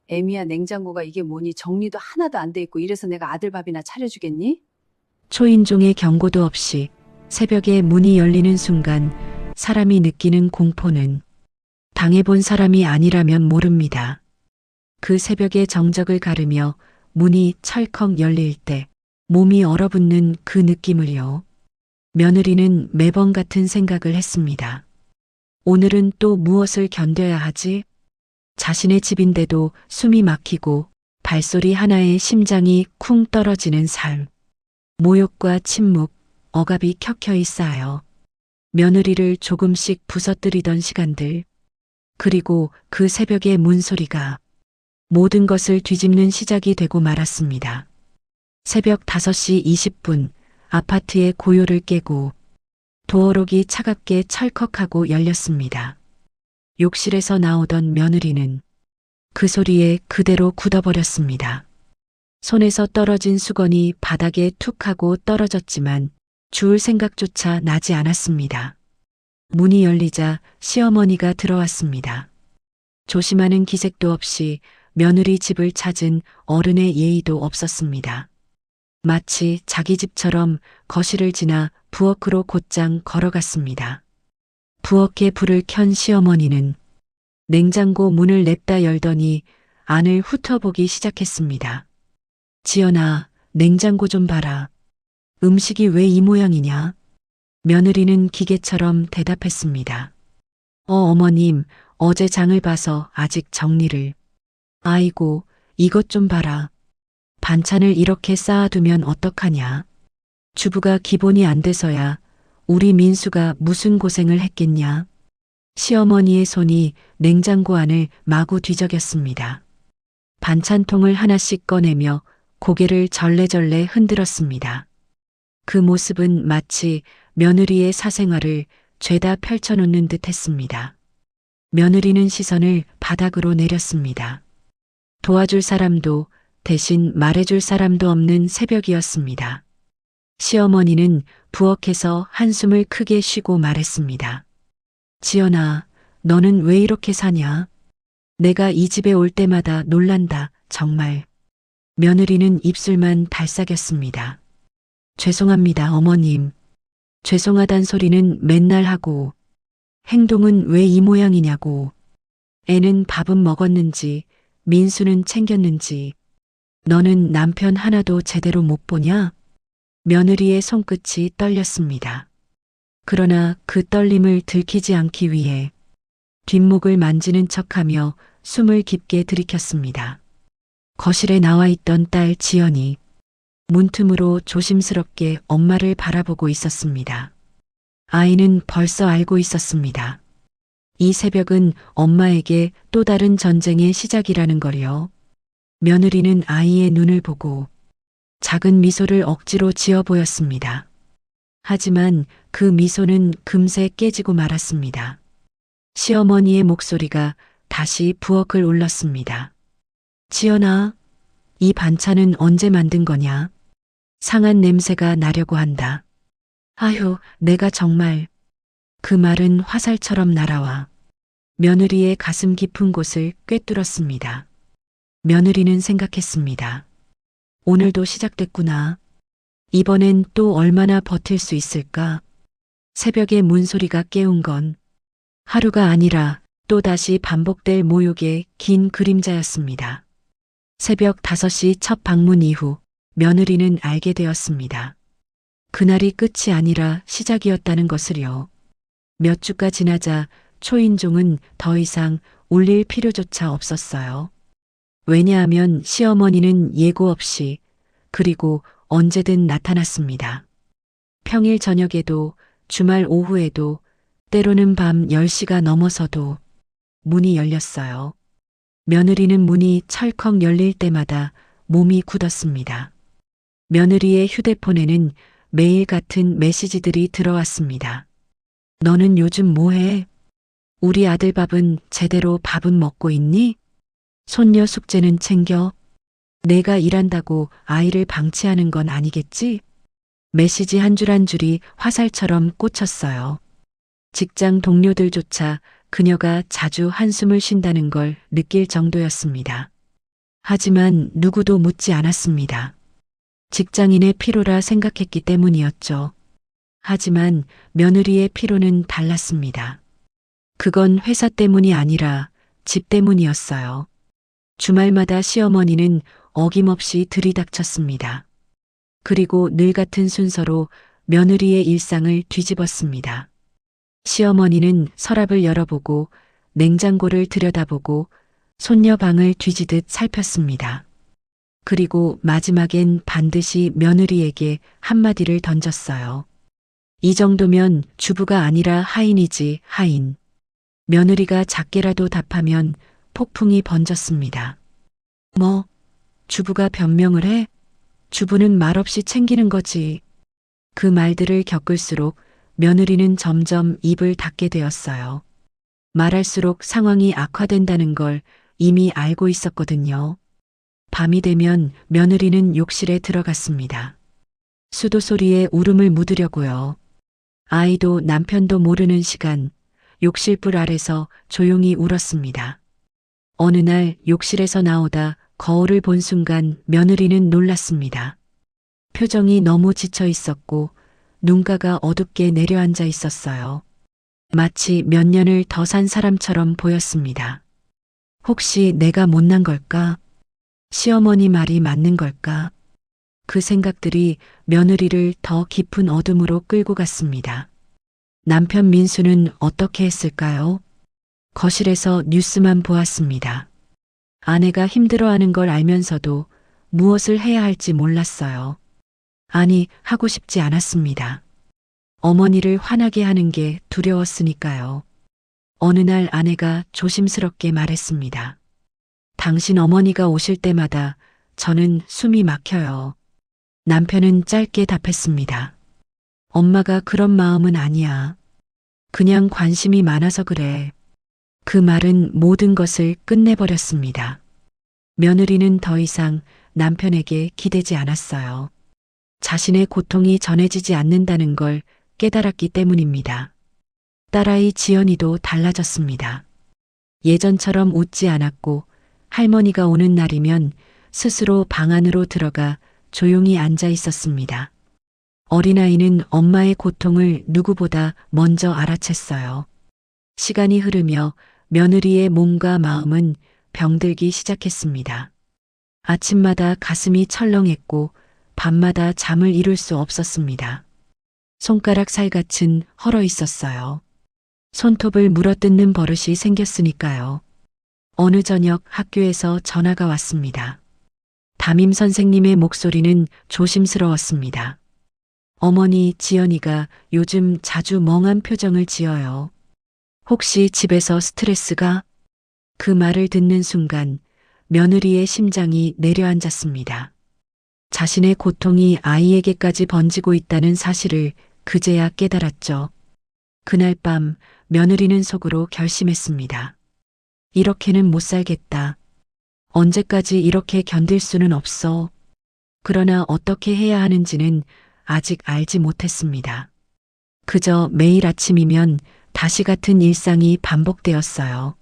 애미야, 냉장고가 이게 뭐니? 정리도 하나도 안 돼 있고 이래서 내가 아들 밥이나 차려주겠니? 초인종의 경고도 없이 새벽에 문이 열리는 순간 사람이 느끼는 공포는 당해본 사람이 아니라면 모릅니다. 그 새벽의 정적을 가르며 문이 철컥 열릴 때 몸이 얼어붙는 그 느낌을요. 며느리는 매번 같은 생각을 했습니다. 오늘은 또 무엇을 견뎌야 하지? 자신의 집인데도 숨이 막히고 발소리 하나에 심장이 쿵 떨어지는 삶. 모욕과 침묵, 억압이 켜켜이 쌓여 며느리를 조금씩 부서뜨리던 시간들. 그리고 그 새벽의 문소리가 모든 것을 뒤집는 시작이 되고 말았습니다. 새벽 5시 20분 아파트의 고요를 깨고 도어록이 차갑게 찰컥하고 열렸습니다. 욕실에서 나오던 며느리는 그 소리에 그대로 굳어버렸습니다. 손에서 떨어진 수건이 바닥에 툭 하고 떨어졌지만 주울 생각조차 나지 않았습니다. 문이 열리자 시어머니가 들어왔습니다. 조심하는 기색도 없이 며느리 집을 찾은 어른의 예의도 없었습니다. 마치 자기 집처럼 거실을 지나 부엌으로 곧장 걸어갔습니다. 부엌에 불을 켠 시어머니는 냉장고 문을 냅다 열더니 안을 훑어보기 시작했습니다. 지연아, 냉장고 좀 봐라. 음식이 왜 이 모양이냐? 며느리는 기계처럼 대답했습니다. 어머님, 어제 장을 봐서 아직 정리를. 아이고, 이것 좀 봐라. 반찬을 이렇게 쌓아두면 어떡하냐? 주부가 기본이 안 돼서야 우리 민수가 무슨 고생을 했겠냐? 시어머니의 손이 냉장고 안을 마구 뒤적였습니다. 반찬통을 하나씩 꺼내며 고개를 절레절레 흔들었습니다. 그 모습은 마치 며느리의 사생활을 죄다 펼쳐놓는 듯 했습니다. 며느리는 시선을 바닥으로 내렸습니다. 도와줄 사람도 대신 말해줄 사람도 없는 새벽이었습니다. 시어머니는 부엌에서 한숨을 크게 쉬고 말했습니다. 지연아, 너는 왜 이렇게 사냐? 내가 이 집에 올 때마다 놀란다, 정말. 며느리는 입술만 달싹였습니다. 죄송합니다, 어머님. 죄송하단 소리는 맨날 하고, 행동은 왜 이 모양이냐고. 애는 밥은 먹었는지, 민수는 챙겼는지, 너는 남편 하나도 제대로 못 보냐? 며느리의 손끝이 떨렸습니다. 그러나 그 떨림을 들키지 않기 위해 뒷목을 만지는 척하며 숨을 깊게 들이켰습니다. 거실에 나와 있던 딸 지연이 문틈으로 조심스럽게 엄마를 바라보고 있었습니다. 아이는 벌써 알고 있었습니다. 이 새벽은 엄마에게 또 다른 전쟁의 시작이라는 걸요. 며느리는 아이의 눈을 보고 작은 미소를 억지로 지어 보였습니다. 하지만 그 미소는 금세 깨지고 말았습니다. 시어머니의 목소리가 다시 부엌을 울렸습니다. 지연아, 이 반찬은 언제 만든 거냐? 상한 냄새가 나려고 한다. 아휴, 내가 정말. 그 말은 화살처럼 날아와 며느리의 가슴 깊은 곳을 꿰뚫었습니다. 며느리는 생각했습니다. 오늘도 시작됐구나. 이번엔 또 얼마나 버틸 수 있을까? 새벽의 문소리가 깨운 건 하루가 아니라 또다시 반복될 모욕의 긴 그림자였습니다. 새벽 5시 첫 방문 이후 며느리는 알게 되었습니다. 그날이 끝이 아니라 시작이었다는 것을요. 몇 주가 지나자 초인종은 더 이상 울릴 필요조차 없었어요. 왜냐하면 시어머니는 예고 없이 그리고 언제든 나타났습니다. 평일 저녁에도 주말 오후에도 때로는 밤 10시가 넘어서도 문이 열렸어요. 며느리는 문이 철컥 열릴 때마다 몸이 굳었습니다. 며느리의 휴대폰에는 매일 같은 메시지들이 들어왔습니다. 너는 요즘 뭐해? 우리 아들 밥은 제대로 밥은 먹고 있니? 손녀 숙제는 챙겨? 내가 일한다고 아이를 방치하는 건 아니겠지? 메시지 한 줄 한 줄이 화살처럼 꽂혔어요. 직장 동료들조차 그녀가 자주 한숨을 쉰다는 걸 느낄 정도였습니다. 하지만 누구도 묻지 않았습니다. 직장인의 피로라 생각했기 때문이었죠. 하지만 며느리의 피로는 달랐습니다. 그건 회사 때문이 아니라 집 때문이었어요. 주말마다 시어머니는 어김없이 들이닥쳤습니다. 그리고 늘 같은 순서로 며느리의 일상을 뒤집었습니다. 시어머니는 서랍을 열어보고 냉장고를 들여다보고 손녀 방을 뒤지듯 살폈습니다. 그리고 마지막엔 반드시 며느리에게 한마디를 던졌어요. 이 정도면 주부가 아니라 하인이지, 하인. 며느리가 작게라도 답하면 폭풍이 번졌습니다. 뭐, 주부가 변명을 해? 주부는 말없이 챙기는 거지. 그 말들을 겪을수록 며느리는 점점 입을 닫게 되었어요. 말할수록 상황이 악화된다는 걸 이미 알고 있었거든요. 밤이 되면 며느리는 욕실에 들어갔습니다. 수도 소리에 울음을 묻으려고요. 아이도 남편도 모르는 시간, 욕실불 아래서 조용히 울었습니다. 어느 날 욕실에서 나오다 거울을 본 순간 며느리는 놀랐습니다. 표정이 너무 지쳐 있었고 눈가가 어둡게 내려앉아 있었어요. 마치 몇 년을 더 산 사람처럼 보였습니다. 혹시 내가 못난 걸까? 시어머니 말이 맞는 걸까? 그 생각들이 며느리를 더 깊은 어둠으로 끌고 갔습니다. 남편 민수는 어떻게 했을까요? 거실에서 뉴스만 보았습니다. 아내가 힘들어하는 걸 알면서도 무엇을 해야 할지 몰랐어요. 아니, 하고 싶지 않았습니다. 어머니를 화나게 하는 게 두려웠으니까요. 어느 날 아내가 조심스럽게 말했습니다. 당신 어머니가 오실 때마다 저는 숨이 막혀요. 남편은 짧게 답했습니다. 엄마가 그런 마음은 아니야. 그냥 관심이 많아서 그래. 그 말은 모든 것을 끝내버렸습니다. 며느리는 더 이상 남편에게 기대지 않았어요. 자신의 고통이 전해지지 않는다는 걸 깨달았기 때문입니다. 딸아이 지연이도 달라졌습니다. 예전처럼 웃지 않았고 할머니가 오는 날이면 스스로 방 안으로 들어가 조용히 앉아 있었습니다. 어린아이는 엄마의 고통을 누구보다 먼저 알아챘어요. 시간이 흐르며 며느리의 몸과 마음은 병들기 시작했습니다. 아침마다 가슴이 철렁했고 밤마다 잠을 이룰 수 없었습니다. 손가락 살갗은 헐어 있었어요. 손톱을 물어뜯는 버릇이 생겼으니까요. 어느 저녁 학교에서 전화가 왔습니다. 담임 선생님의 목소리는 조심스러웠습니다. 어머니 지연이가 요즘 자주 멍한 표정을 지어요. 혹시 집에서 스트레스가? 그 말을 듣는 순간 며느리의 심장이 내려앉았습니다. 자신의 고통이 아이에게까지 번지고 있다는 사실을 그제야 깨달았죠. 그날 밤 며느리는 속으로 결심했습니다. 이렇게는 못 살겠다. 언제까지 이렇게 견딜 수는 없어. 그러나 어떻게 해야 하는지는 아직 알지 못했습니다. 그저 매일 아침이면 다시 같은 일상이 반복되었어요.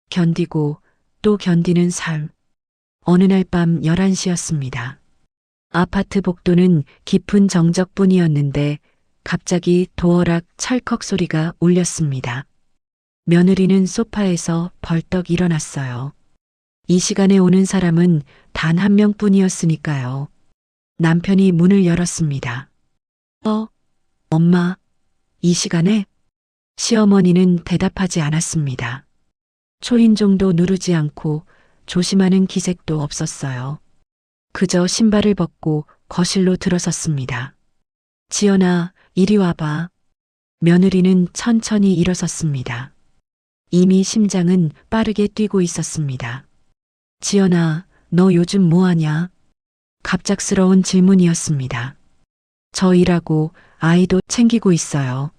견디고 또 견디는 삶. 어느 날 밤 11시였습니다. 아파트 복도는 깊은 정적뿐이었는데 갑자기 도어락 찰컥 소리가 울렸습니다. 며느리는 소파에서 벌떡 일어났어요. 이 시간에 오는 사람은 단 한 명뿐이었으니까요. 남편이 문을 열었습니다. 엄마, 이 시간에? 시어머니는 대답하지 않았습니다. 초인종도 누르지 않고 조심하는 기색도 없었어요. 그저 신발을 벗고 거실로 들어섰습니다. 지연아, 이리 와봐. 며느리는 천천히 일어섰습니다. 이미 심장은 빠르게 뛰고 있었습니다. 지연아, 너 요즘 뭐 하냐? 갑작스러운 질문이었습니다. 저 일하고 아이도 챙기고 있어요.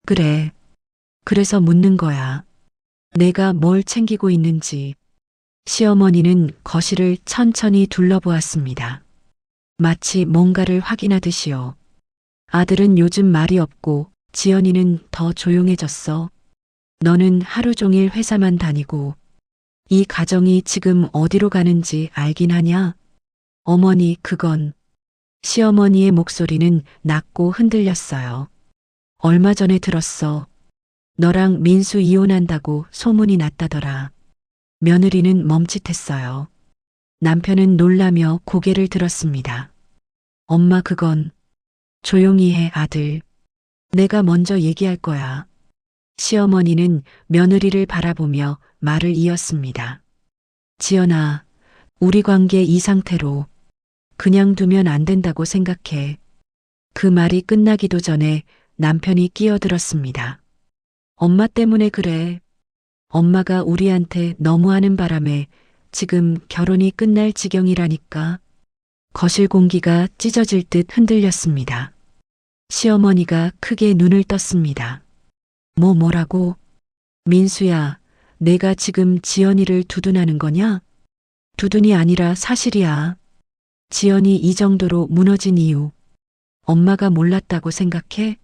그래. 그래서 묻는 거야. 내가 뭘 챙기고 있는지. 시어머니는 거실을 천천히 둘러보았습니다. 마치 뭔가를 확인하듯이요. 아들은 요즘 말이 없고 지연이는 더 조용해졌어. 너는 하루 종일 회사만 다니고 이 가정이 지금 어디로 가는지 알긴 하냐? 어머니, 그건. 시어머니의 목소리는 낮고 흔들렸어요. 얼마 전에 들었어. 너랑 민수 이혼한다고 소문이 났다더라. 며느리는 멈칫했어요. 남편은 놀라며 고개를 들었습니다. 엄마, 그건. 조용히 해, 아들. 내가 먼저 얘기할 거야. 시어머니는 며느리를 바라보며 말을 이었습니다. 지연아, 우리 관계 이 상태로 그냥 두면 안 된다고 생각해. 그 말이 끝나기도 전에 남편이 끼어들었습니다. 엄마 때문에 그래. 엄마가 우리한테 너무하는 바람에 지금 결혼이 끝날 지경이라니까. 거실 공기가 찢어질 듯 흔들렸습니다. 시어머니가 크게 눈을 떴습니다. 뭐라고? 민수야, 내가 지금 지연이를 두둔하는 거냐? 두둔이 아니라 사실이야. 지연이 이 정도로 무너진 이유, 엄마가 몰랐다고 생각해?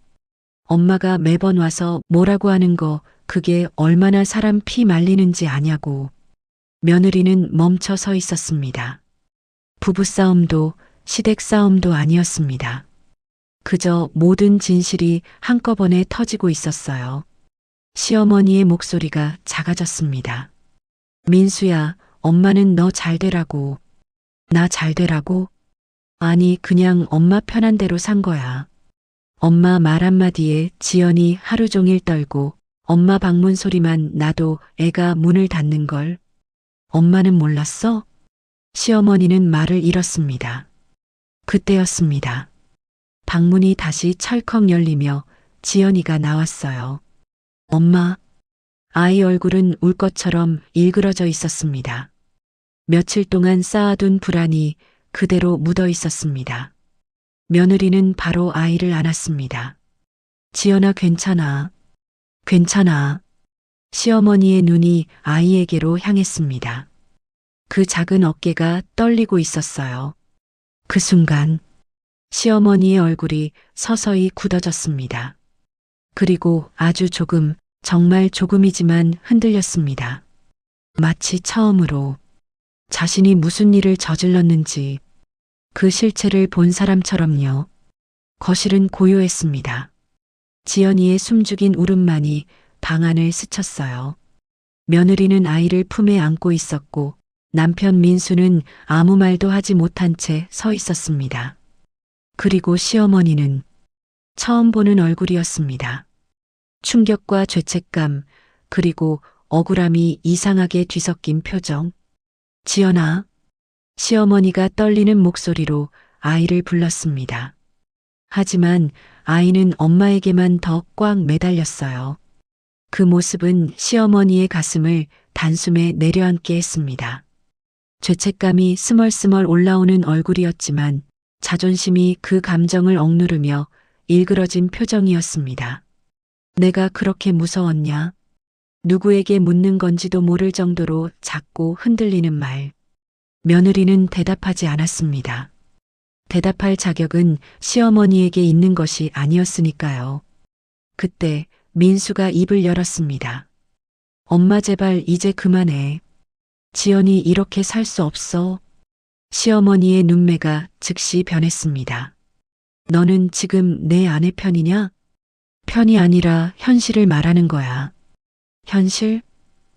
엄마가 매번 와서 뭐라고 하는 거, 그게 얼마나 사람 피 말리는지 아냐고. 며느리는 멈춰 서 있었습니다. 부부싸움도 시댁싸움도 아니었습니다. 그저 모든 진실이 한꺼번에 터지고 있었어요. 시어머니의 목소리가 작아졌습니다. 민수야, 엄마는 너 잘 되라고. 나 잘 되라고? 아니, 그냥 엄마 편한 대로 산 거야. 엄마 말 한마디에 지연이 하루 종일 떨고 엄마 방문 소리만 나도 애가 문을 닫는 걸. 엄마는 몰랐어? 시어머니는 말을 잃었습니다. 그때였습니다. 방문이 다시 철컥 열리며 지연이가 나왔어요. 엄마. 아이 얼굴은 울 것처럼 일그러져 있었습니다. 며칠 동안 쌓아둔 불안이 그대로 묻어 있었습니다. 며느리는 바로 아이를 안았습니다. 지연아, 괜찮아. 괜찮아. 시어머니의 눈이 아이에게로 향했습니다. 그 작은 어깨가 떨리고 있었어요. 그 순간 시어머니의 얼굴이 서서히 굳어졌습니다. 그리고 아주 조금, 정말 조금이지만 흔들렸습니다. 마치 처음으로 자신이 무슨 일을 저질렀는지 그 실체를 본 사람처럼요. 거실은 고요했습니다. 지연이의 숨죽인 울음만이 방 안을 스쳤어요. 며느리는 아이를 품에 안고 있었고 남편 민수는 아무 말도 하지 못한 채 서 있었습니다. 그리고 시어머니는 처음 보는 얼굴이었습니다. 충격과 죄책감, 그리고 억울함이 이상하게 뒤섞인 표정. 지연아. 시어머니가 떨리는 목소리로 아이를 불렀습니다. 하지만 아이는 엄마에게만 더 꽉 매달렸어요. 그 모습은 시어머니의 가슴을 단숨에 내려앉게 했습니다. 죄책감이 스멀스멀 올라오는 얼굴이었지만 자존심이 그 감정을 억누르며 일그러진 표정이었습니다. 내가 그렇게 무서웠냐? 누구에게 묻는 건지도 모를 정도로 작고 흔들리는 말. 며느리는 대답하지 않았습니다. 대답할 자격은 시어머니에게 있는 것이 아니었으니까요. 그때 민수가 입을 열었습니다. 엄마, 제발 이제 그만해. 지연이 이렇게 살 수 없어. 시어머니의 눈매가 즉시 변했습니다. 너는 지금 내 아내 편이냐? 편이 아니라 현실을 말하는 거야. 현실?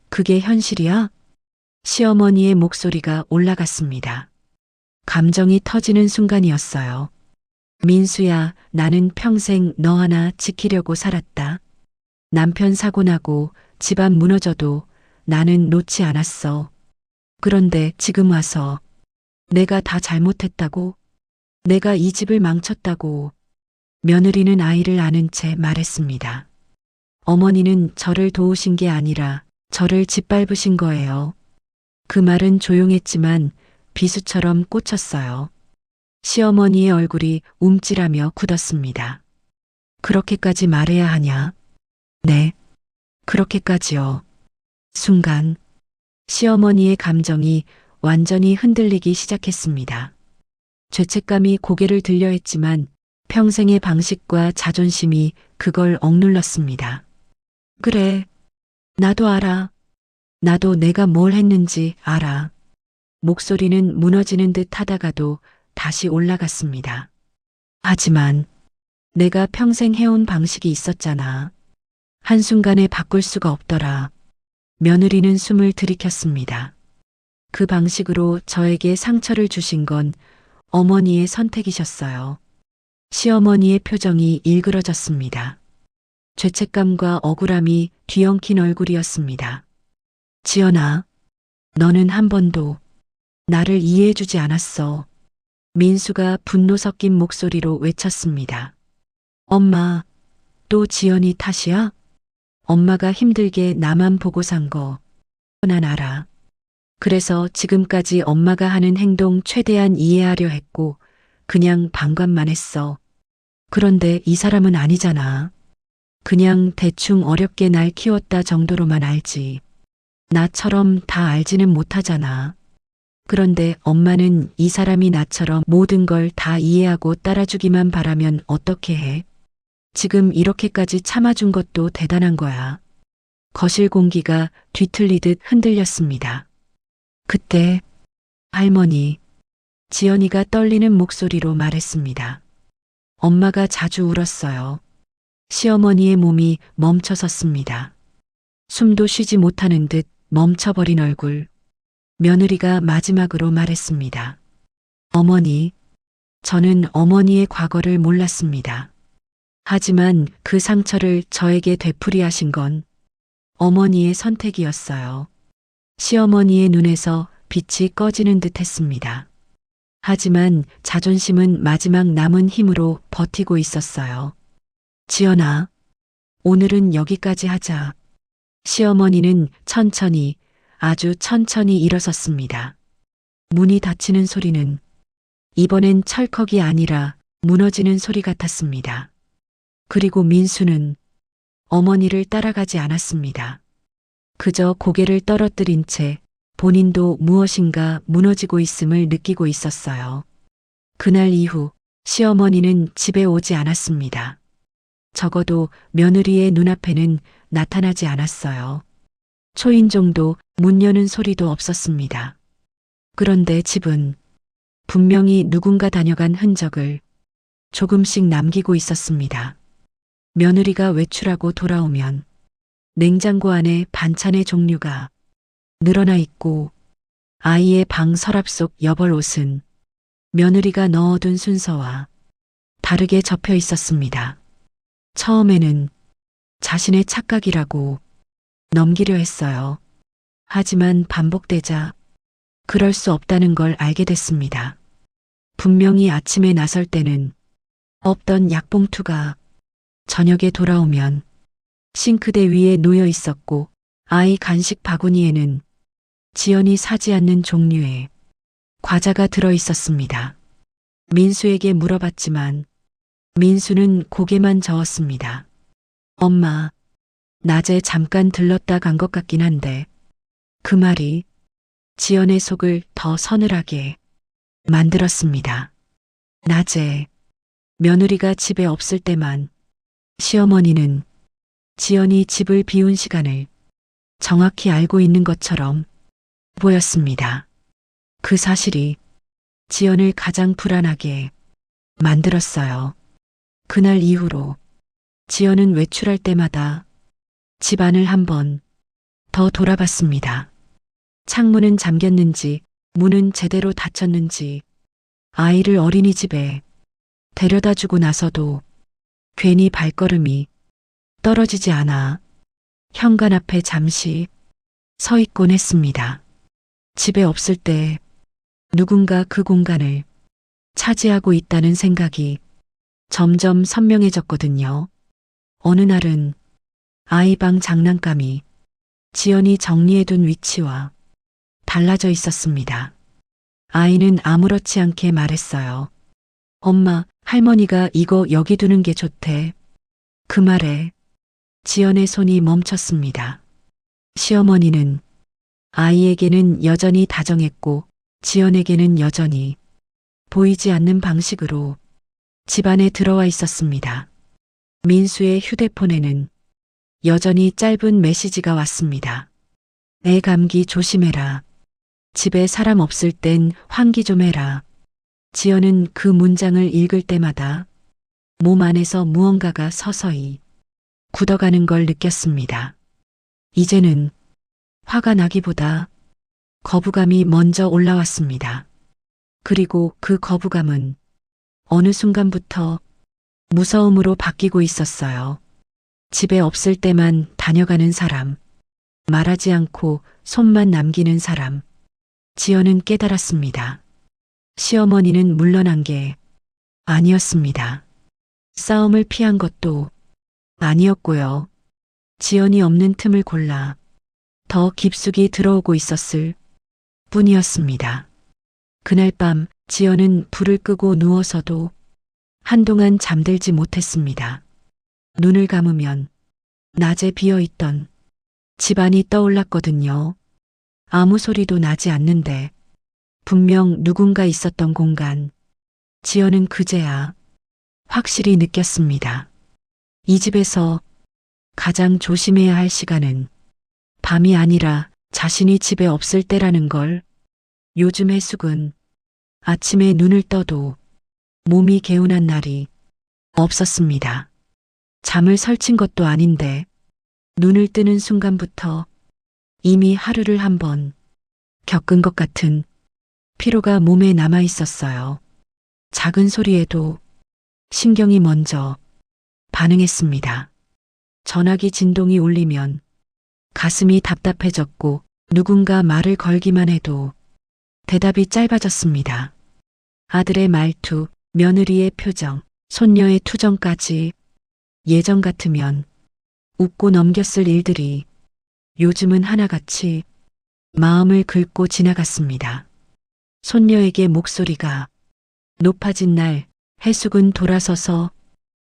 그게 현실이야? 시어머니의 목소리가 올라갔습니다. 감정이 터지는 순간이었어요. 민수야, 나는 평생 너 하나 지키려고 살았다. 남편 사고 나고 집안 무너져도 나는 놓지 않았어. 그런데 지금 와서 내가 다 잘못했다고? 내가 이 집을 망쳤다고? 며느리는 아이를 안은 채 말했습니다. 어머니는 저를 도우신 게 아니라 저를 짓밟으신 거예요. 그 말은 조용했지만 비수처럼 꽂혔어요. 시어머니의 얼굴이 움찔하며 굳었습니다. 그렇게까지 말해야 하냐? 네, 그렇게까지요. 순간 시어머니의 감정이 완전히 흔들리기 시작했습니다. 죄책감이 고개를 들려 했지만 평생의 방식과 자존심이 그걸 억눌렀습니다. 그래, 나도 알아. 나도 내가 뭘 했는지 알아. 목소리는 무너지는 듯 하다가도 다시 올라갔습니다. 하지만 내가 평생 해온 방식이 있었잖아. 한순간에 바꿀 수가 없더라. 며느리는 숨을 들이켰습니다. 그 방식으로 저에게 상처를 주신 건 어머니의 선택이셨어요. 시어머니의 표정이 일그러졌습니다. 죄책감과 억울함이 뒤엉킨 얼굴이었습니다. 지연아, 너는 한 번도 나를 이해해주지 않았어. 민수가 분노 섞인 목소리로 외쳤습니다. 엄마, 또 지연이 탓이야? 엄마가 힘들게 나만 보고 산 거, 난 알아. 그래서 지금까지 엄마가 하는 행동 최대한 이해하려 했고, 그냥 방관만 했어. 그런데 이 사람은 아니잖아. 그냥 대충 어렵게 날 키웠다 정도로만 알지. 나처럼 다 알지는 못하잖아. 그런데 엄마는 이 사람이 나처럼 모든 걸 다 이해하고 따라주기만 바라면 어떻게 해? 지금 이렇게까지 참아준 것도 대단한 거야. 거실 공기가 뒤틀리듯 흔들렸습니다. 그때 할머니, 지연이가 떨리는 목소리로 말했습니다. 엄마가 자주 울었어요. 시어머니의 몸이 멈춰섰습니다. 숨도 쉬지 못하는 듯 멈춰버린 얼굴. 며느리가 마지막으로 말했습니다. 어머니, 저는 어머니의 과거를 몰랐습니다. 하지만 그 상처를 저에게 되풀이하신 건 어머니의 선택이었어요. 시어머니의 눈에서 빛이 꺼지는 듯 했습니다. 하지만 자존심은 마지막 남은 힘으로 버티고 있었어요. 지연아, 오늘은 여기까지 하자. 시어머니는 천천히, 아주 천천히 일어섰습니다. 문이 닫히는 소리는 이번엔 철컥이 아니라 무너지는 소리 같았습니다. 그리고 민수는 어머니를 따라가지 않았습니다. 그저 고개를 떨어뜨린 채 본인도 무엇인가 무너지고 있음을 느끼고 있었어요. 그날 이후 시어머니는 집에 오지 않았습니다. 적어도 며느리의 눈앞에는 나타나지 않았어요. 초인종도 문 여는 소리도 없었습니다. 그런데 집은 분명히 누군가 다녀간 흔적을 조금씩 남기고 있었습니다. 며느리가 외출하고 돌아오면 냉장고 안에 반찬의 종류가 늘어나 있고 아이의 방 서랍 속 여벌 옷은 며느리가 넣어둔 순서와 다르게 접혀 있었습니다. 처음에는 자신의 착각이라고 넘기려 했어요. 하지만 반복되자 그럴 수 없다는 걸 알게 됐습니다. 분명히 아침에 나설 때는 없던 약봉투가 저녁에 돌아오면 싱크대 위에 놓여 있었고 아이 간식 바구니에는 지연이 사지 않는 종류의 과자가 들어 있었습니다. 민수에게 물어봤지만 민수는 고개만 저었습니다. 엄마, 낮에 잠깐 들렀다 간 것 같긴 한데 그 말이 지연의 속을 더 서늘하게 만들었습니다. 낮에 며느리가 집에 없을 때만 시어머니는 지연이 집을 비운 시간을 정확히 알고 있는 것처럼 보였습니다. 그 사실이 지연을 가장 불안하게 만들었어요. 그날 이후로 지연은 외출할 때마다 집 안을 한 번 더 돌아봤습니다. 창문은 잠겼는지 문은 제대로 닫혔는지 아이를 어린이집에 데려다 주고 나서도 괜히 발걸음이 떨어지지 않아 현관 앞에 잠시 서 있곤 했습니다. 집에 없을 때 누군가 그 공간을 차지하고 있다는 생각이 점점 선명해졌거든요. 어느 날은 아이 방 장난감이 지연이 정리해둔 위치와 달라져 있었습니다. 아이는 아무렇지 않게 말했어요. 엄마, 할머니가 이거 여기 두는 게 좋대. 그 말에 지연의 손이 멈췄습니다. 시어머니는 아이에게는 여전히 다정했고 지연에게는 여전히 보이지 않는 방식으로 집안에 들어와 있었습니다. 민수의 휴대폰에는 여전히 짧은 메시지가 왔습니다. 애 감기 조심해라. 집에 사람 없을 땐 환기 좀 해라. 지연은 그 문장을 읽을 때마다 몸 안에서 무언가가 서서히 굳어가는 걸 느꼈습니다. 이제는 화가 나기보다 거부감이 먼저 올라왔습니다. 그리고 그 거부감은 어느 순간부터 무서움으로 바뀌고 있었어요. 집에 없을 때만 다녀가는 사람, 말하지 않고 손만 남기는 사람. 지연은 깨달았습니다. 시어머니는 물러난 게 아니었습니다. 싸움을 피한 것도 아니었고요. 지연이 없는 틈을 골라 더 깊숙이 들어오고 있었을 뿐이었습니다. 그날 밤 지연은 불을 끄고 누워서도 한동안 잠들지 못했습니다. 눈을 감으면 낮에 비어있던 집안이 떠올랐거든요. 아무 소리도 나지 않는데 분명 누군가 있었던 공간. 지연은 그제야 확실히 느꼈습니다. 이 집에서 가장 조심해야 할 시간은 밤이 아니라 자신이 집에 없을 때라는 걸. 요즘 해숙은 아침에 눈을 떠도 몸이 개운한 날이 없었습니다. 잠을 설친 것도 아닌데 눈을 뜨는 순간부터 이미 하루를 한번 겪은 것 같은 피로가 몸에 남아 있었어요. 작은 소리에도 신경이 먼저 반응했습니다. 전화기 진동이 울리면 가슴이 답답해졌고 누군가 말을 걸기만 해도 대답이 짧아졌습니다. 아들의 말투, 며느리의 표정, 손녀의 투정까지 예전 같으면 웃고 넘겼을 일들이 요즘은 하나같이 마음을 긁고 지나갔습니다. 손녀에게 목소리가 높아진 날 해숙은 돌아서서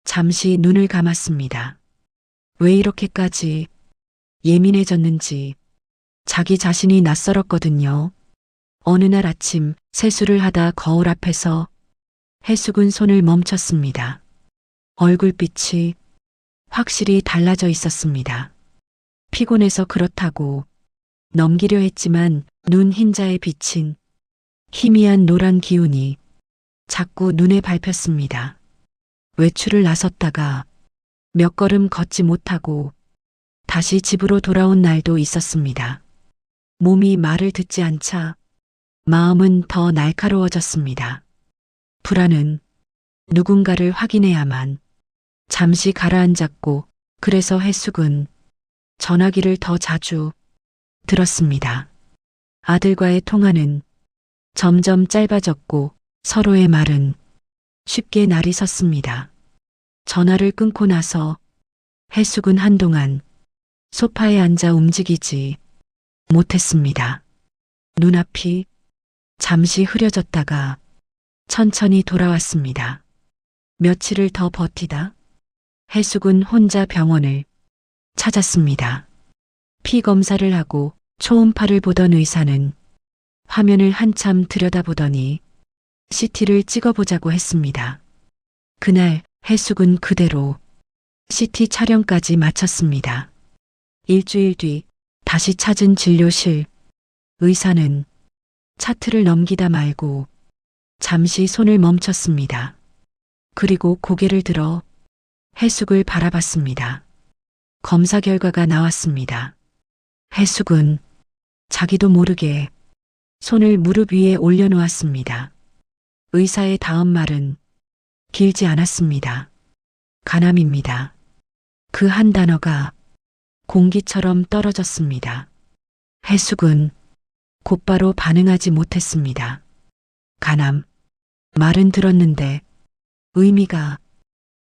잠시 눈을 감았습니다. 왜 이렇게까지 예민해졌는지 자기 자신이 낯설었거든요. 어느 날 아침 세수를 하다 거울 앞에서 해숙은 손을 멈췄습니다. 얼굴빛이 확실히 달라져 있었습니다. 피곤해서 그렇다고 넘기려 했지만 눈 흰자에 비친 희미한 노란 기운이 자꾸 눈에 밟혔습니다. 외출을 나섰다가 몇 걸음 걷지 못하고 다시 집으로 돌아온 날도 있었습니다. 몸이 말을 듣지 않자 마음은 더 날카로워졌습니다. 불안은 누군가를 확인해야만 잠시 가라앉았고 그래서 해숙은 전화기를 더 자주 들었습니다. 아들과의 통화는 점점 짧아졌고 서로의 말은 쉽게 날이 섰습니다. 전화를 끊고 나서 해숙은 한동안 소파에 앉아 움직이지 못했습니다. 눈앞이 잠시 흐려졌다가 천천히 돌아왔습니다. 며칠을 더 버티다 해숙은 혼자 병원을 찾았습니다. 피 검사를 하고 초음파를 보던 의사는 화면을 한참 들여다보더니 CT를 찍어보자고 했습니다. 그날 해숙은 그대로 CT 촬영까지 마쳤습니다. 일주일 뒤 다시 찾은 진료실. 의사는 차트를 넘기다 말고 잠시 손을 멈췄습니다. 그리고 고개를 들어 해숙을 바라봤습니다. 검사 결과가 나왔습니다. 해숙은 자기도 모르게 손을 무릎 위에 올려놓았습니다. 의사의 다음 말은 길지 않았습니다. 간암입니다. 그 한 단어가 공기처럼 떨어졌습니다. 해숙은 곧바로 반응하지 못했습니다. 간암. 말은 들었는데 의미가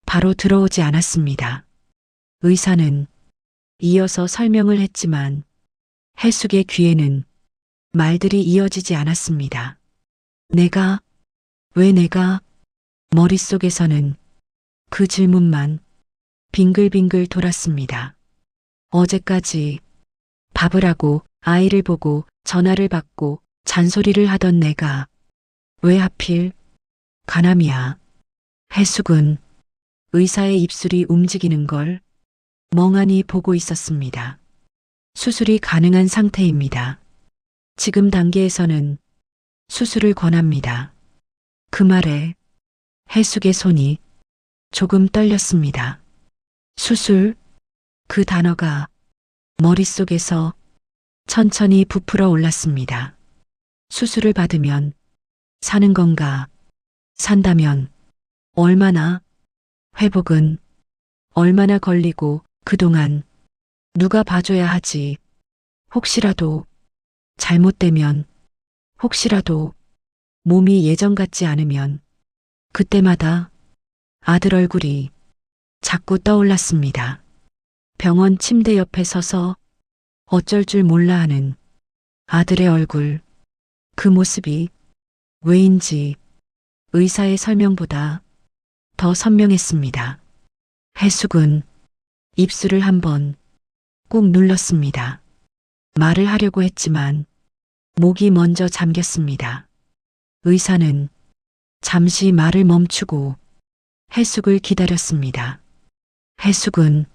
바로 들어오지 않았습니다. 의사는 이어서 설명을 했지만 해숙의 귀에는 말들이 이어지지 않았습니다. 왜 내가? 머릿속에서는 그 질문만 빙글빙글 돌았습니다. 어제까지 밥을 하고 아이를 보고 전화를 받고 잔소리를 하던 내가 왜 하필 간암이야. 해숙은 의사의 입술이 움직이는 걸 멍하니 보고 있었습니다. 수술이 가능한 상태입니다. 지금 단계에서는 수술을 권합니다. 그 말에 해숙의 손이 조금 떨렸습니다. 수술, 그 단어가 머릿속에서 천천히 부풀어 올랐습니다. 수술을 받으면 사는 건가? 산다면 얼마나? 회복은 얼마나 걸리고 그동안 누가 봐줘야 하지? 혹시라도 잘못되면, 혹시라도 몸이 예전 같지 않으면 그때마다 아들 얼굴이 자꾸 떠올랐습니다. 병원 침대 옆에 서서 어쩔 줄 몰라 하는 아들의 얼굴, 그 모습이 왜인지 의사의 설명보다 더 선명했습니다. 해숙은 입술을 한번 꾹 눌렀습니다. 말을 하려고 했지만 목이 먼저 잠겼습니다. 의사는 잠시 말을 멈추고 해숙을 기다렸습니다. 해숙은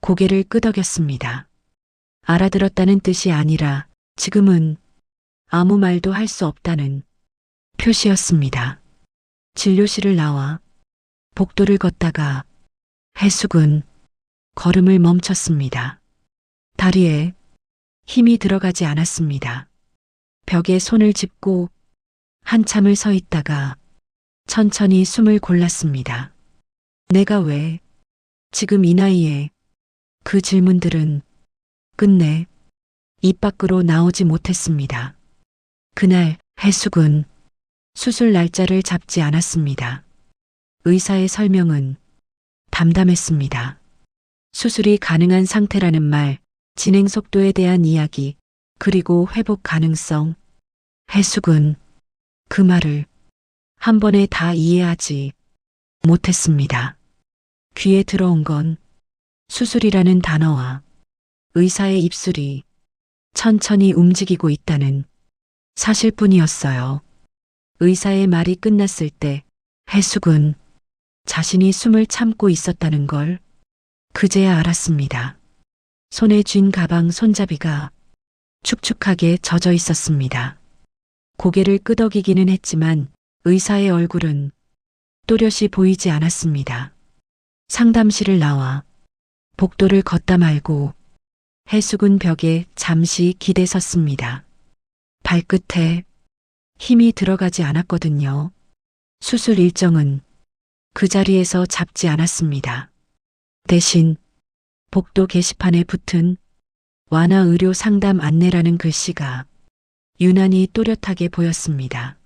고개를 끄덕였습니다. 알아들었다는 뜻이 아니라 지금은 아무 말도 할 수 없다는 표시였습니다. 진료실을 나와 복도를 걷다가 해숙은 걸음을 멈췄습니다. 다리에 힘이 들어가지 않았습니다. 벽에 손을 짚고 한참을 서 있다가 천천히 숨을 골랐습니다. 내가 왜 지금 이 나이에, 그 질문들은 끝내 입 밖으로 나오지 못했습니다. 그날 해숙은 수술 날짜를 잡지 않았습니다. 의사의 설명은 담담했습니다. 수술이 가능한 상태라는 말, 진행 속도에 대한 이야기, 그리고 회복 가능성. 해숙은 그 말을 한 번에 다 이해하지 못했습니다. 귀에 들어온 건 수술이라는 단어와 의사의 입술이 천천히 움직이고 있다는 사실뿐이었어요. 의사의 말이 끝났을 때 해숙은 자신이 숨을 참고 있었다는 걸 그제야 알았습니다. 손에 쥔 가방 손잡이가 축축하게 젖어 있었습니다. 고개를 끄덕이기는 했지만 의사의 얼굴은 또렷이 보이지 않았습니다. 상담실을 나와 복도를 걷다 말고 해숙은 벽에 잠시 기대 섰습니다. 발끝에 힘이 들어가지 않았거든요. 수술 일정은 그 자리에서 잡지 않았습니다. 대신 복도 게시판에 붙은 완화 의료 상담 안내라는 글씨가 유난히 또렷하게 보였습니다.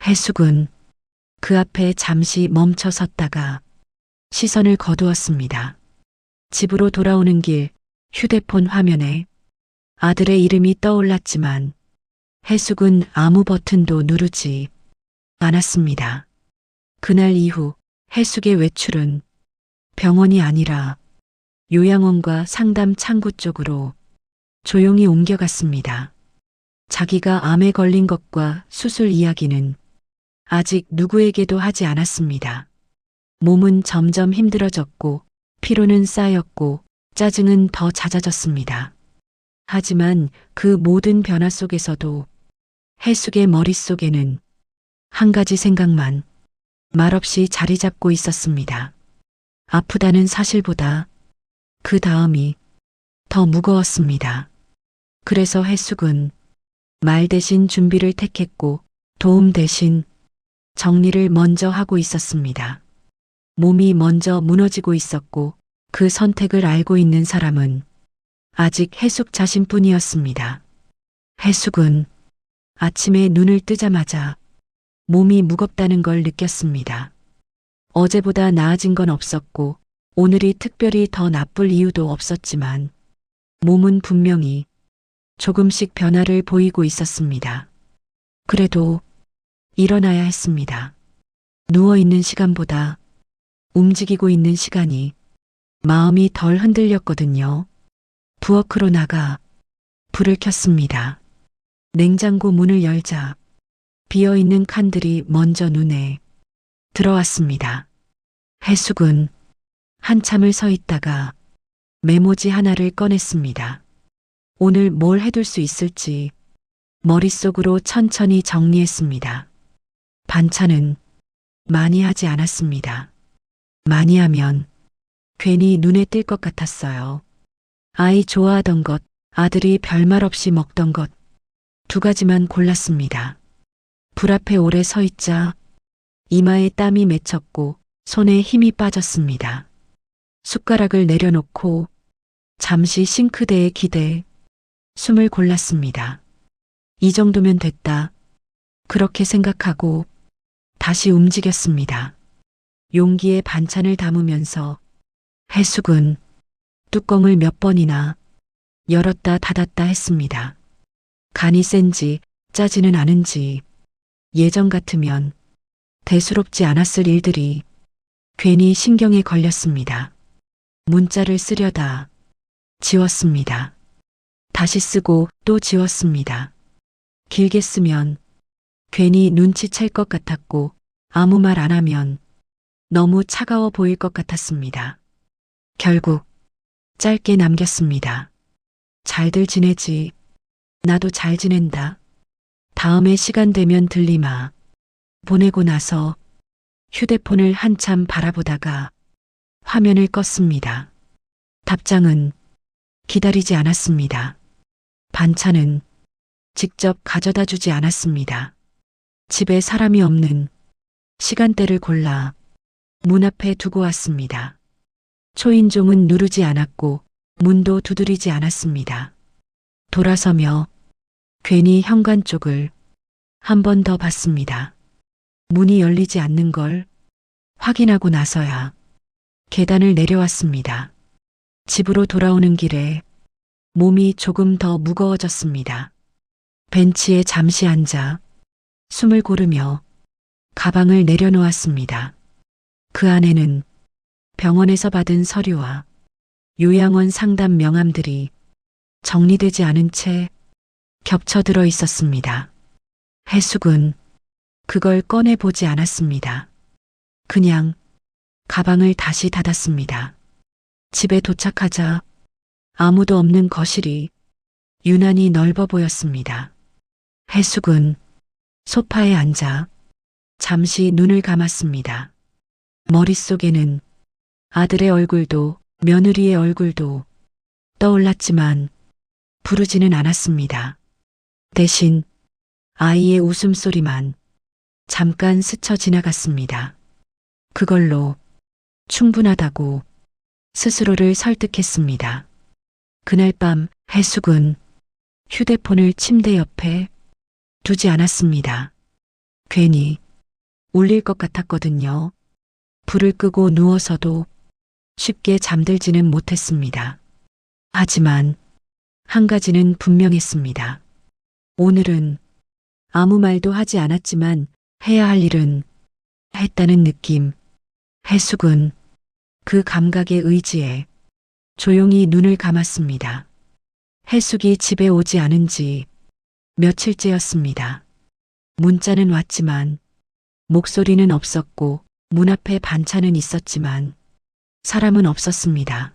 해숙은 그 앞에 잠시 멈춰 섰다가 시선을 거두었습니다. 집으로 돌아오는 길 휴대폰 화면에 아들의 이름이 떠올랐지만 해숙은 아무 버튼도 누르지 않았습니다. 그날 이후 해숙의 외출은 병원이 아니라 요양원과 상담 창구 쪽으로 조용히 옮겨갔습니다. 자기가 암에 걸린 것과 수술 이야기는 아직 누구에게도 하지 않았습니다. 몸은 점점 힘들어졌고 피로는 쌓였고 짜증은 더 잦아졌습니다. 하지만 그 모든 변화 속에서도 해숙의 머릿속에는 한 가지 생각만 말없이 자리 잡고 있었습니다. 아프다는 사실보다 그 다음이 더 무거웠습니다. 그래서 해숙은 말 대신 준비를 택했고 도움 대신 정리를 먼저 하고 있었습니다. 몸이 먼저 무너지고 있었고 그 선택을 알고 있는 사람은 아직 해숙 자신뿐이었습니다. 해숙은 아침에 눈을 뜨자마자 몸이 무겁다는 걸 느꼈습니다. 어제보다 나아진 건 없었고 오늘이 특별히 더 나쁠 이유도 없었지만 몸은 분명히 조금씩 변화를 보이고 있었습니다. 그래도 일어나야 했습니다. 누워있는 시간보다 움직이고 있는 시간이 마음이 덜 흔들렸거든요. 부엌으로 나가 불을 켰습니다. 냉장고 문을 열자 비어있는 칸들이 먼저 눈에 들어왔습니다. 해숙은 한참을 서 있다가 메모지 하나를 꺼냈습니다. 오늘 뭘 해둘 수 있을지 머릿속으로 천천히 정리했습니다. 반찬은 많이 하지 않았습니다. 많이 하면 괜히 눈에 띌 것 같았어요. 아이 좋아하던 것, 아들이 별말 없이 먹던 것, 두 가지만 골랐습니다. 불 앞에 오래 서 있자 이마에 땀이 맺혔고 손에 힘이 빠졌습니다. 숟가락을 내려놓고 잠시 싱크대에 기대 숨을 골랐습니다. 이 정도면 됐다. 그렇게 생각하고 다시 움직였습니다. 용기에 반찬을 담으면서 해숙은 뚜껑을 몇 번이나 열었다 닫았다 했습니다. 간이 센지 짜지는 않은지 예전 같으면 대수롭지 않았을 일들이 괜히 신경에 걸렸습니다. 문자를 쓰려다 지웠습니다. 다시 쓰고 또 지웠습니다. 길게 쓰면 괜히 눈치챌 것 같았고 아무 말 안 하면 너무 차가워 보일 것 같았습니다. 결국 짧게 남겼습니다. 잘들 지내지. 나도 잘 지낸다. 다음에 시간 되면 들리마. 보내고 나서 휴대폰을 한참 바라보다가 화면을 껐습니다. 답장은 기다리지 않았습니다. 반찬은 직접 가져다 주지 않았습니다. 집에 사람이 없는 시간대를 골라 문 앞에 두고 왔습니다. 초인종은 누르지 않았고 문도 두드리지 않았습니다. 돌아서며 괜히 현관 쪽을 한 번 더 봤습니다. 문이 열리지 않는 걸 확인하고 나서야 계단을 내려왔습니다. 집으로 돌아오는 길에 몸이 조금 더 무거워졌습니다. 벤치에 잠시 앉아 숨을 고르며 가방을 내려놓았습니다. 그 안에는 병원에서 받은 서류와 요양원 상담 명함들이 정리되지 않은 채 겹쳐 들어 있었습니다. 해숙은 그걸 꺼내보지 않았습니다. 그냥 가방을 다시 닫았습니다. 집에 도착하자 아무도 없는 거실이 유난히 넓어 보였습니다. 해숙은 소파에 앉아 잠시 눈을 감았습니다. 머릿속에는 아들의 얼굴도 며느리의 얼굴도 떠올랐지만 부르지는 않았습니다. 대신 아이의 웃음소리만 잠깐 스쳐 지나갔습니다. 그걸로 충분하다고 스스로를 설득했습니다. 그날 밤 해숙은 휴대폰을 침대 옆에 두지 않았습니다. 괜히 울릴 것 같았거든요. 불을 끄고 누워서도 쉽게 잠들지는 못했습니다. 하지만 한 가지는 분명했습니다. 오늘은 아무 말도 하지 않았지만 해야 할 일은 했다는 느낌. 해숙은 그 감각에 의지해 조용히 눈을 감았습니다. 해숙이 집에 오지 않은 지 며칠째였습니다. 문자는 왔지만 목소리는 없었고 문 앞에 반찬은 있었지만 사람은 없었습니다.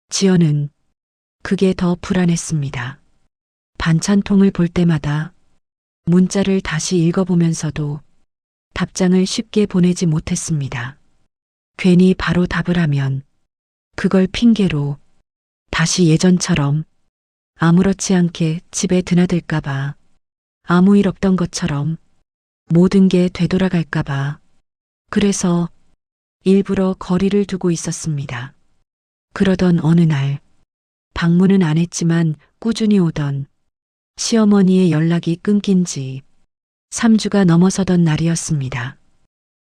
지연은 그게 더 불안했습니다. 반찬통을 볼 때마다 문자를 다시 읽어보면서도 답장을 쉽게 보내지 못했습니다. 괜히 바로 답을 하면 그걸 핑계로 다시 예전처럼 아무렇지 않게 집에 드나들까봐, 아무 일 없던 것처럼 모든 게 되돌아갈까봐, 그래서 일부러 거리를 두고 있었습니다. 그러던 어느 날 방문은 안 했지만 꾸준히 오던 시어머니의 연락이 끊긴 지 3주가 넘어서던 날이었습니다.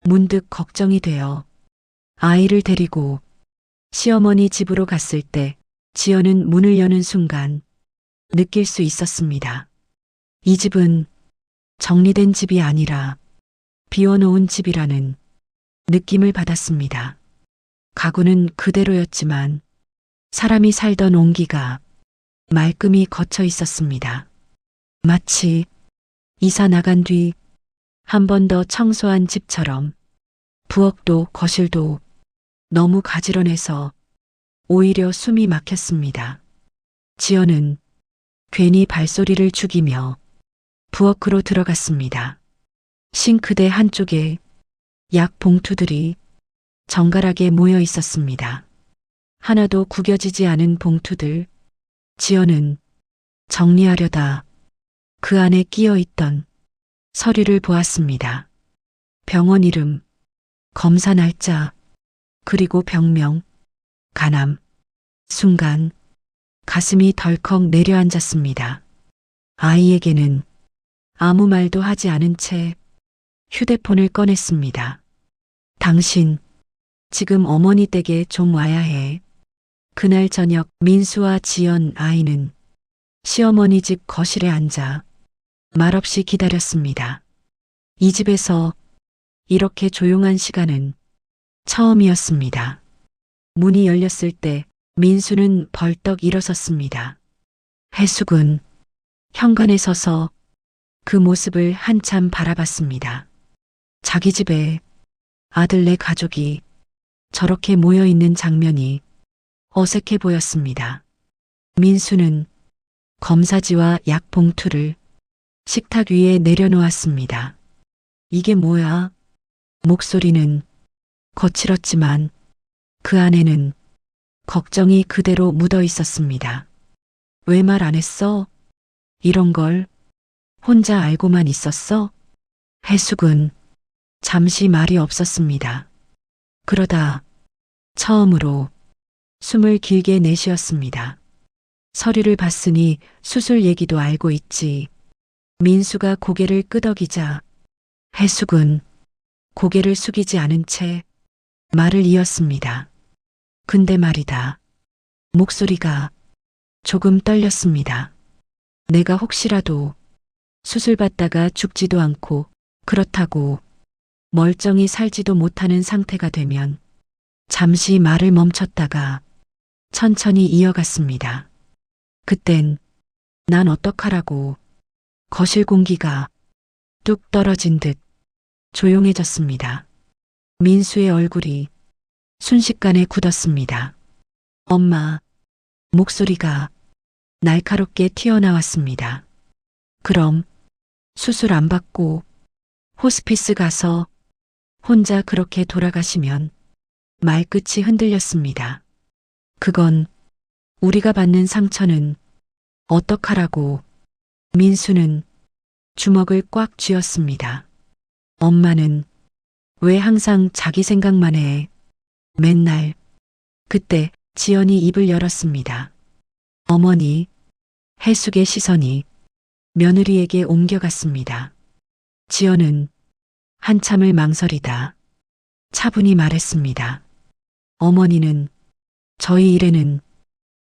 문득 걱정이 되어 아이를 데리고 시어머니 집으로 갔을 때 지연은 문을 여는 순간 느낄 수 있었습니다. 이 집은 정리된 집이 아니라 비워놓은 집이라는 느낌을 받았습니다. 가구는 그대로였지만 사람이 살던 온기가 말끔히 거쳐 있었습니다. 마치 이사 나간 뒤 한 번 더 청소한 집처럼. 부엌도 거실도 너무 가지런해서 오히려 숨이 막혔습니다. 지연은 괜히 발소리를 죽이며 부엌으로 들어갔습니다. 싱크대 한쪽에 약 봉투들이 정갈하게 모여 있었습니다. 하나도 구겨지지 않은 봉투들. 지연은 정리하려다 그 안에 끼어 있던 서류를 보았습니다. 병원 이름, 검사 날짜, 그리고 병명, 간암. 순간 가슴이 덜컥 내려앉았습니다. 아이에게는 아무 말도 하지 않은 채 휴대폰을 꺼냈습니다. 당신, 지금 어머니 댁에 좀 와야 해. 그날 저녁 민수와 지연 아이는 시어머니 집 거실에 앉아 말없이 기다렸습니다. 이 집에서 이렇게 조용한 시간은 처음이었습니다. 문이 열렸을 때 민수는 벌떡 일어섰습니다. 해숙은 현관에 서서 그 모습을 한참 바라봤습니다. 자기 집에 아들네 가족이 저렇게 모여 있는 장면이 어색해 보였습니다. 민수는 검사지와 약 봉투를 식탁 위에 내려놓았습니다. 이게 뭐야? 목소리는 거칠었지만 그 안에는 걱정이 그대로 묻어 있었습니다. 왜 말 안 했어? 이런 걸 혼자 알고만 있었어? 해숙은 잠시 말이 없었습니다. 그러다 처음으로 숨을 길게 내쉬었습니다. 서류를 봤으니 수술 얘기도 알고 있지. 민수가 고개를 끄덕이자 해숙은 고개를 숙이지 않은 채 말을 이었습니다. 근데 말이다. 목소리가 조금 떨렸습니다. 내가 혹시라도 수술받다가 죽지도 않고 그렇다고 멀쩡히 살지도 못하는 상태가 되면. 잠시 말을 멈췄다가 천천히 이어갔습니다. 그땐 난 어떡하라고. 거실 공기가 뚝 떨어진 듯 조용해졌습니다. 민수의 얼굴이 순식간에 굳었습니다. 엄마. 목소리가 날카롭게 튀어나왔습니다. 그럼 수술 안 받고 호스피스 가서 혼자 그렇게 돌아가시면. 말끝이 흔들렸습니다. 그건 우리가 받는 상처는 어떡하라고. 민수는 주먹을 꽉 쥐었습니다. 엄마는 왜 항상 자기 생각만 해. 맨날. 그때 지연이 입을 열었습니다. 어머니. 해숙의 시선이 며느리에게 옮겨갔습니다. 지연은 한참을 망설이다 차분히 말했습니다. 어머니는 저희 일에는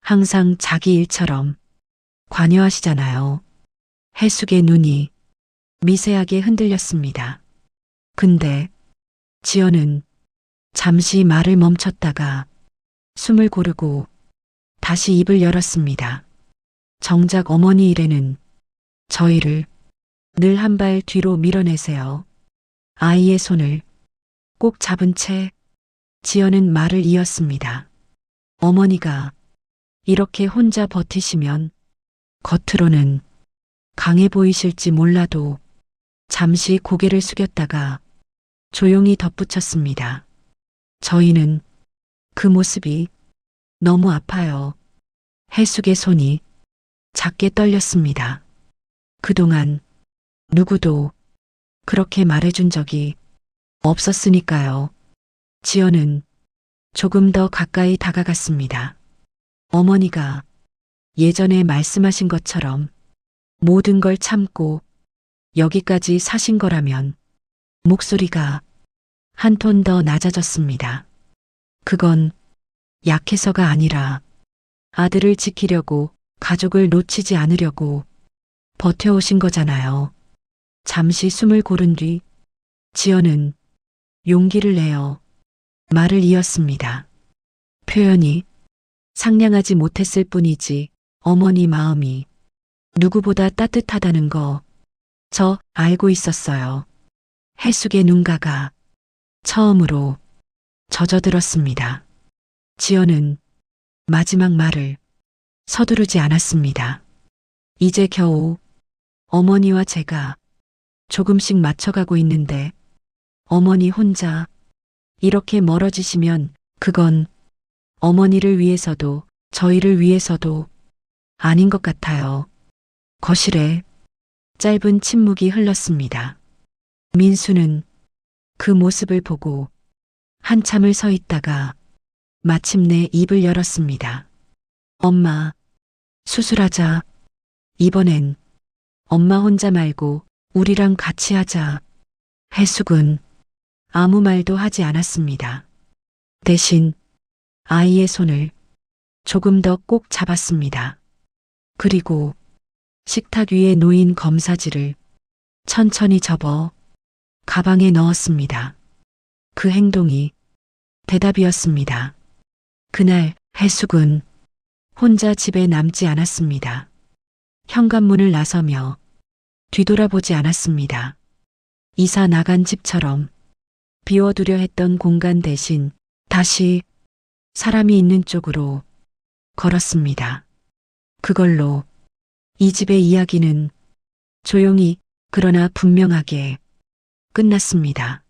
항상 자기 일처럼 관여하시잖아요. 해숙의 눈이 미세하게 흔들렸습니다. 근데 지연은 잠시 말을 멈췄다가 숨을 고르고 다시 입을 열었습니다. 정작 어머니 일에는 저희를 늘 한 발 뒤로 밀어내세요. 아이의 손을 꼭 잡은 채 지연은 말을 이었습니다. 어머니가 이렇게 혼자 버티시면 겉으로는 강해 보이실지 몰라도 잠시 고개를 숙였다가 조용히 덧붙였습니다. 저희는 그 모습이 너무 아파요. 해숙의 손이 작게 떨렸습니다. 그동안 누구도 그렇게 말해준 적이 없었으니까요. 지연은 조금 더 가까이 다가갔습니다. 어머니가 예전에 말씀하신 것처럼 모든 걸 참고 여기까지 사신 거라면. 목소리가 한 톤 더 낮아졌습니다. 그건 약해서가 아니라 아들을 지키려고, 가족을 놓치지 않으려고 버텨오신 거잖아요. 잠시 숨을 고른 뒤 지연은 용기를 내어 말을 이었습니다. 표현이 상냥하지 못했을 뿐이지 어머니 마음이 누구보다 따뜻하다는 거 저 알고 있었어요. 해숙의 눈가가 처음으로 젖어들었습니다. 지연은 마지막 말을 서두르지 않았습니다. 이제 겨우 어머니와 제가 조금씩 맞춰가고 있는데 어머니 혼자 이렇게 멀어지시면 그건 어머니를 위해서도 저희를 위해서도 아닌 것 같아요. 거실에 짧은 침묵이 흘렀습니다. 민수는 그 모습을 보고 한참을 서 있다가 마침내 입을 열었습니다. 엄마, 수술하자. 이번엔 엄마 혼자 말고 우리랑 같이 하자. 해숙은 아무 말도 하지 않았습니다. 대신 아이의 손을 조금 더 꼭 잡았습니다. 그리고 식탁 위에 놓인 검사지를 천천히 접어 가방에 넣었습니다. 그 행동이 대답이었습니다. 그날 해숙은 혼자 집에 남지 않았습니다. 현관문을 나서며 뒤돌아보지 않았습니다. 이사 나간 집처럼 비워두려 했던 공간 대신 다시 사람이 있는 쪽으로 걸었습니다. 그걸로 이 집의 이야기는 조용히 그러나 분명하게 끝났습니다.